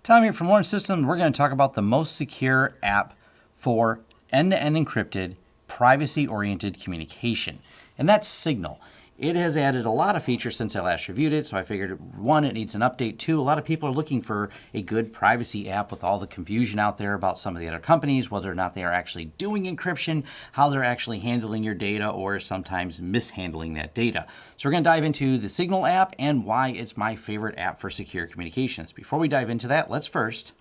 Tom here from Lawrence Systems. We're going to talk about the most secure app for end-to-end encrypted, privacy-oriented communication, and that's Signal. It has added a lot of features since I last reviewed it, so I figured, one, it needs an update. Two, a lot of people are looking for a good privacy app with all the confusion out there about some of the other companies, whether or not they are actually doing encryption, how they're actually handling your data, or sometimes mishandling that data. So we're going to dive into the Signal app and why it's my favorite app for secure communications. Before we dive into that, let's first...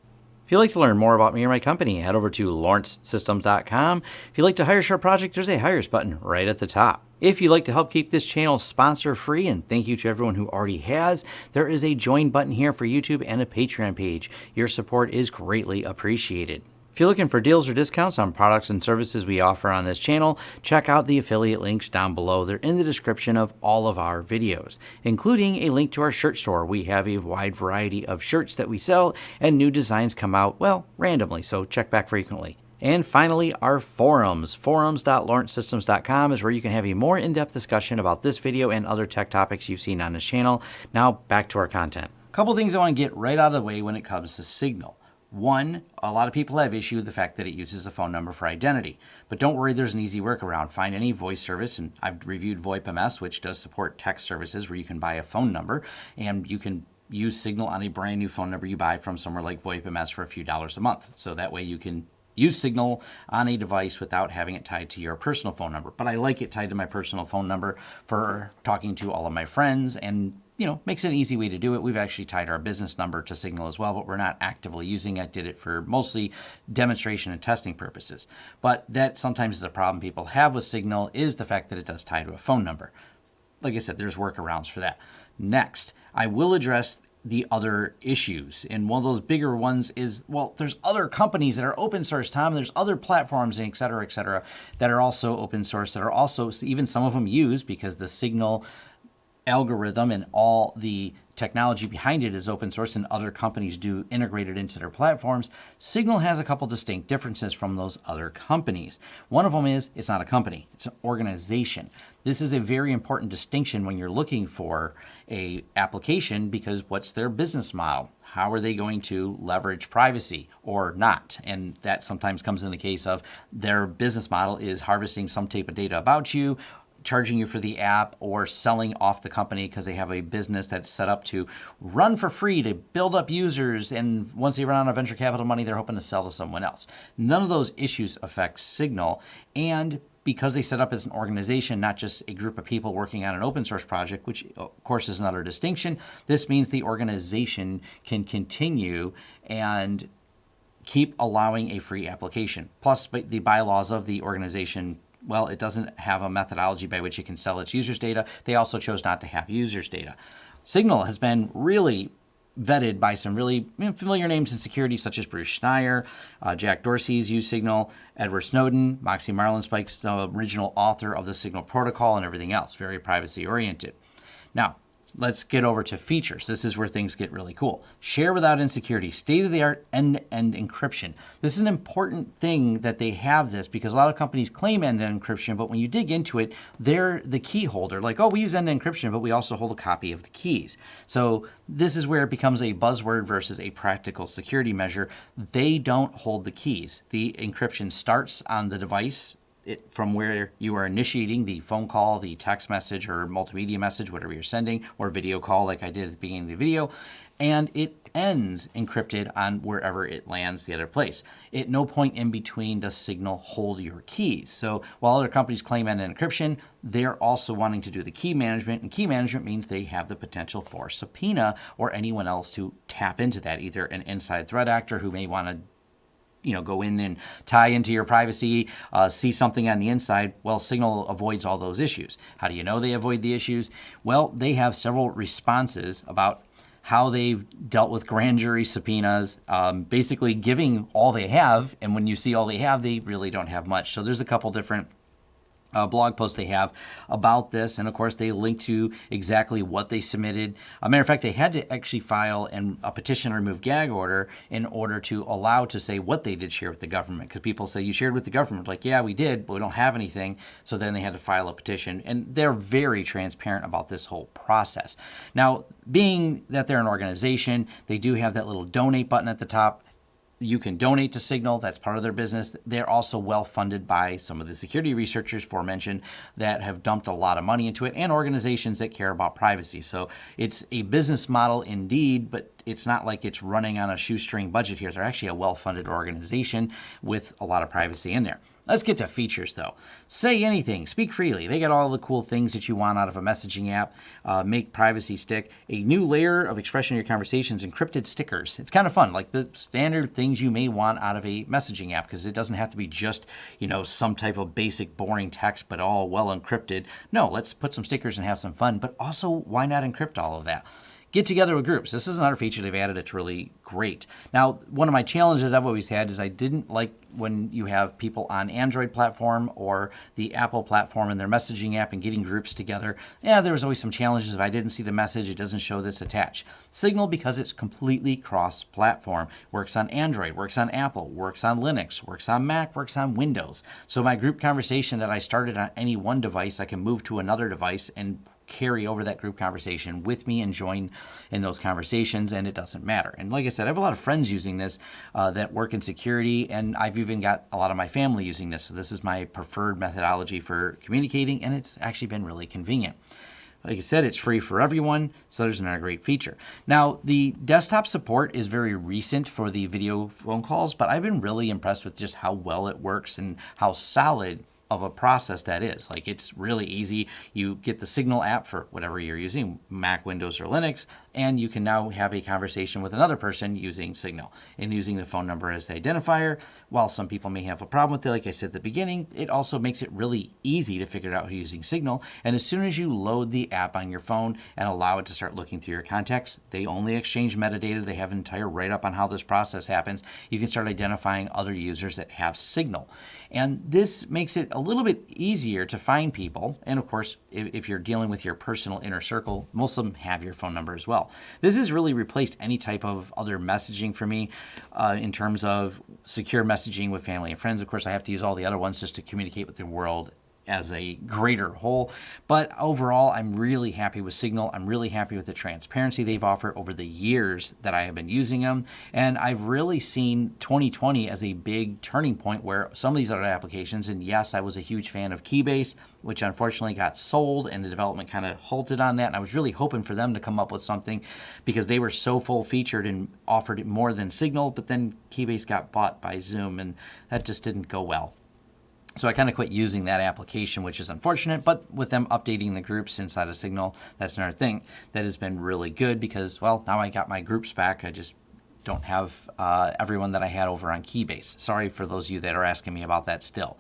If you'd like to learn more about me or my company, head over to lawrencesystems.com. If you'd like to hire for a project, there's a Hires button right at the top. If you'd like to help keep this channel sponsor-free, and thank you to everyone who already has, there is a Join button here for YouTube and a Patreon page. Your support is greatly appreciated. If you're looking for deals or discounts on products and services we offer on this channel, check out the affiliate links down below. They're in the description of all of our videos, including a link to our shirt store. We have a wide variety of shirts that we sell, and new designs come out, well, randomly, so check back frequently. And finally, our forums. Forums.lawrencesystems.com is where you can have a more in-depth discussion about this video and other tech topics you've seen on this channel. Now, back to our content. A couple things I want to get right out of the way when it comes to Signal. One, a lot of people have issue with the fact that it uses a phone number for identity. But don't worry, there's an easy workaround. Find any voice service, and I've reviewed VoIP MS, which does support text services where you can buy a phone number, and you can use Signal on a brand new phone number you buy from somewhere like VoIP MS for a few dollars a month. So that way you can use Signal on a device without having it tied to your personal phone number. But I like it tied to my personal phone number for talking to all of my friends, and makes it an easy way to do it. We've actually tied our business number to Signal as well, but we're not actively using it. Did it for mostly demonstration and testing purposes. But that sometimes is a problem people have with Signal, is the fact that it does tie to a phone number. Like I said, there's workarounds for that. Next, I will address the other issues. And one of those bigger ones is, well, there's other companies that are open source, Tom. There's other platforms, et cetera, that are also open source, that are also, even some of them used because the Signal algorithm and all the technology behind it is open source, and other companies do integrate it into their platforms. Signal has a couple distinct differences from those other companies. One of them is it's not a company, it's an organization. This is a very important distinction when you're looking for a application, because what's their business model? How are they going to leverage privacy or not? And that sometimes comes in the case of their business model is harvesting some type of data about you, charging you for the app, or selling off the company because they have a business that's set up to run for free to build up users, and once they run out of venture capital money, they're hoping to sell to someone else. None of those issues affect Signal, and because they set up as an organization, not just a group of people working on an open source project, which of course is another distinction, this means the organization can continue and keep allowing a free application. Plus, the bylaws of the organization, well, it doesn't have a methodology by which it can sell its users' data. They also chose not to have users' data. Signal has been really vetted by some really familiar names in security, such as Bruce Schneier, Jack Dorsey's used Signal, Edward Snowden, Moxie Marlinspike's the original author of the Signal protocol, and everything else. Very privacy-oriented. Now, let's get over to features. This is where things get really cool. Share without insecurity, state-of-the-art end-to-end encryption. This is an important thing that they have this, because a lot of companies claim end-to-end encryption, but when you dig into it, they're the key holder. Like, oh, we use end-to-end encryption, but we also hold a copy of the keys. So this is where it becomes a buzzword versus a practical security measure. They don't hold the keys. The encryption starts on the device from where you are initiating the phone call, the text message, or multimedia message, whatever you're sending, or video call like I did at the beginning of the video, and it ends encrypted on wherever it lands the other place. At no point in between does Signal hold your keys. So while other companies claim end-to-end encryption, they're also wanting to do the key management, and key management means they have the potential for subpoena or anyone else to tap into that, either an inside threat actor who may want to go in and tie into your privacy, see something on the inside. Well, Signal avoids all those issues. How do you know they avoid the issues? Well, they have several responses about how they've dealt with grand jury subpoenas, basically giving all they have. And when you see all they have, they really don't have much. So there's a couple different blog post they have about this, and of course they link to exactly what they submitted. A matter of fact, they had to actually file a petition to remove gag order in order to allow to say what they did share with the government, because people say, you shared with the government, like, yeah, we did, but we don't have anything. So then they had to file a petition, and they're very transparent about this whole process. Now, being that they're an organization, they do have that little donate button at the top. You can donate to Signal. That's part of their business. They're also well funded by some of the security researchers aforementioned that have dumped a lot of money into it, and organizations that care about privacy. So it's a business model indeed, but it's not like it's running on a shoestring budget here. They're actually a well-funded organization with a lot of privacy in there. Let's get to features, though. Say anything, speak freely. They got all the cool things that you want out of a messaging app. Make privacy stick. A new layer of expression in your conversations, encrypted stickers. It's kind of fun, like the standard things you may want out of a messaging app, because it doesn't have to be just, some type of basic boring text, but all well encrypted. No, let's put some stickers and have some fun, but also why not encrypt all of that? Get together with groups. This is another feature they've added. It's really great. Now, one of my challenges I've always had is I didn't like when you have people on Android platform or the Apple platform in their messaging app and getting groups together. Yeah, there was always some challenges. If I didn't see the message, it doesn't show this attached. Signal, because it's completely cross-platform, works on Android, works on Apple, works on Linux, works on Mac, works on Windows. So my group conversation that I started on any one device, I can move to another device and carry over that group conversation with me and join in those conversations, and it doesn't matter. And like I said, I have a lot of friends using this that work in security, and I've even got a lot of my family using this. So this is my preferred methodology for communicating, and it's actually been really convenient. Like I said, it's free for everyone, so there's another great feature. Now, the desktop support is very recent for the video phone calls, but I've been really impressed with just how well it works and how solid of a process that is. Like, it's really easy. You get the Signal app for whatever you're using, Mac, Windows, or Linux, and you can now have a conversation with another person using Signal and using the phone number as the identifier. While some people may have a problem with it, like I said at the beginning, it also makes it really easy to figure out who's using Signal. And as soon as you load the app on your phone and allow it to start looking through your contacts, they only exchange metadata. They have an entire write-up on how this process happens. You can start identifying other users that have Signal. And this makes it a little bit easier to find people. And of course, if you're dealing with your personal inner circle, most of them have your phone number as well. This has really replaced any type of other messaging for me in terms of secure messaging with family and friends. Of course, I have to use all the other ones just to communicate with the world as a greater whole. But overall, I'm really happy with Signal. I'm really happy with the transparency they've offered over the years that I have been using them. And I've really seen 2020 as a big turning point where some of these other applications, and yes, I was a huge fan of Keybase, which unfortunately got sold and the development kind of halted on that. And I was really hoping for them to come up with something because they were so full featured and offered it more than Signal, but then Keybase got bought by Zoom and that just didn't go well. So I kind of quit using that application, which is unfortunate, but with them updating the groups inside of Signal, that's another thing that has been really good because, well, now I got my groups back. I just don't have everyone that I had over on Keybase. Sorry for those of you that are asking me about that still.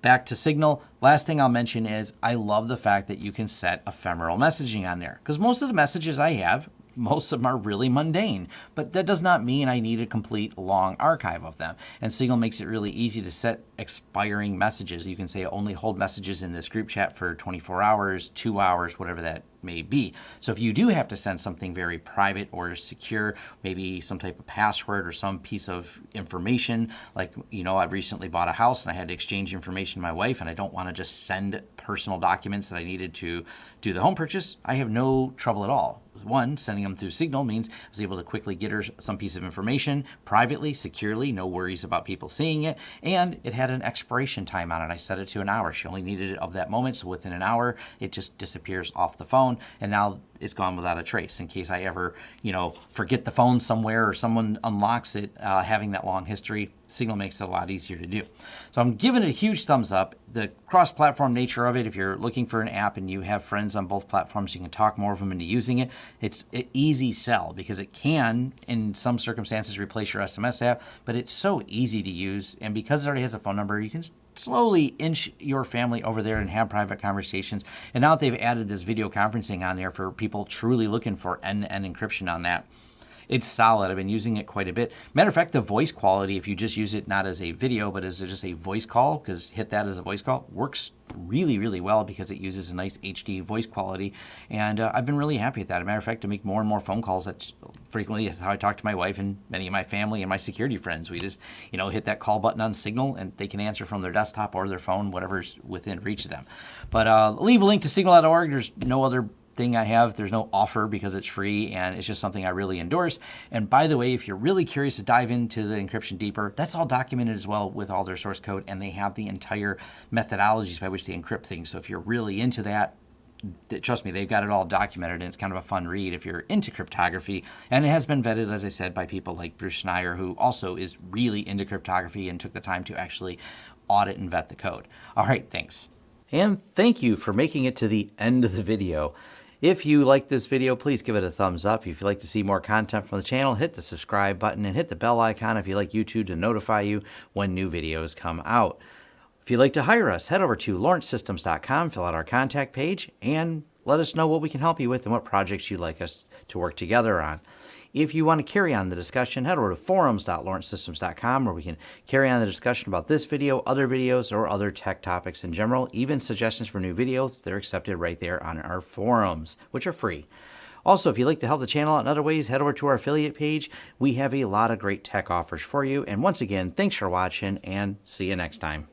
Back to Signal. Last thing I'll mention is I love the fact that you can set ephemeral messaging on there because most of the messages I have, most of them are really mundane, but that does not mean I need a complete long archive of them. And Signal makes it really easy to set expiring messages. You can say only hold messages in this group chat for 24 hours, 2 hours, whatever that may be. So if you do have to send something very private or secure, maybe some type of password or some piece of information, like, I recently bought a house and I had to exchange information with my wife and I don't want to just send personal documents that I needed to do the home purchase, I have no trouble at all. One, sending them through Signal means I was able to quickly get her some piece of information privately, securely, no worries about people seeing it, and it had an expiration time on it. I set it to an hour. She only needed it of that moment, so within an hour, it just disappears off the phone, and now it's gone without a trace. In case I ever, forget the phone somewhere or someone unlocks it, having that long history, Signal makes it a lot easier to do. So I'm giving it a huge thumbs up. The cross-platform nature of it, if you're looking for an app and you have friends on both platforms, you can talk more of them into using it. It's an easy sell because it can, in some circumstances, replace your SMS app, but it's so easy to use. And because it already has a phone number, you can slowly inch your family over there and have private conversations. And now that they've added this video conferencing on there for people truly looking for end-to-end encryption on that, It's solid. I've been using it quite a bit. Matter of fact, the voice quality, if you just use it not as a video, but as just a voice call, because hit that as a voice call, works really, really well because it uses a nice HD voice quality. And I've been really happy with that. As a matter of fact, to make more and more phone calls, that's frequently how I talk to my wife and many of my family and my security friends. We just, hit that call button on Signal and they can answer from their desktop or their phone, whatever's within reach of them. But leave a link to signal.org. There's no other thing I have. There's no offer because it's free and it's just something I really endorse. And by the way, if you're really curious to dive into the encryption deeper, that's all documented as well with all their source code, and they have the entire methodologies by which they encrypt things. So if you're really into that, trust me, they've got it all documented, and it's kind of a fun read if you're into cryptography. And it has been vetted, as I said, by people like Bruce Schneier, who also is really into cryptography and took the time to actually audit and vet the code. All right, thanks. And thank you for making it to the end of the video. If you like this video, please give it a thumbs up. If you'd like to see more content from the channel, hit the subscribe button and hit the bell icon if you'd like YouTube to notify you when new videos come out. If you'd like to hire us, head over to lawrencesystems.com, fill out our contact page, and let us know what we can help you with and what projects you'd like us to work together on. If you want to carry on the discussion, head over to forums.lawrencesystems.com, where we can carry on the discussion about this video, other videos, or other tech topics in general. Even suggestions for new videos, they're accepted right there on our forums, which are free. Also, if you'd like to help the channel out in other ways, head over to our affiliate page. We have a lot of great tech offers for you. And once again, thanks for watching, and see you next time.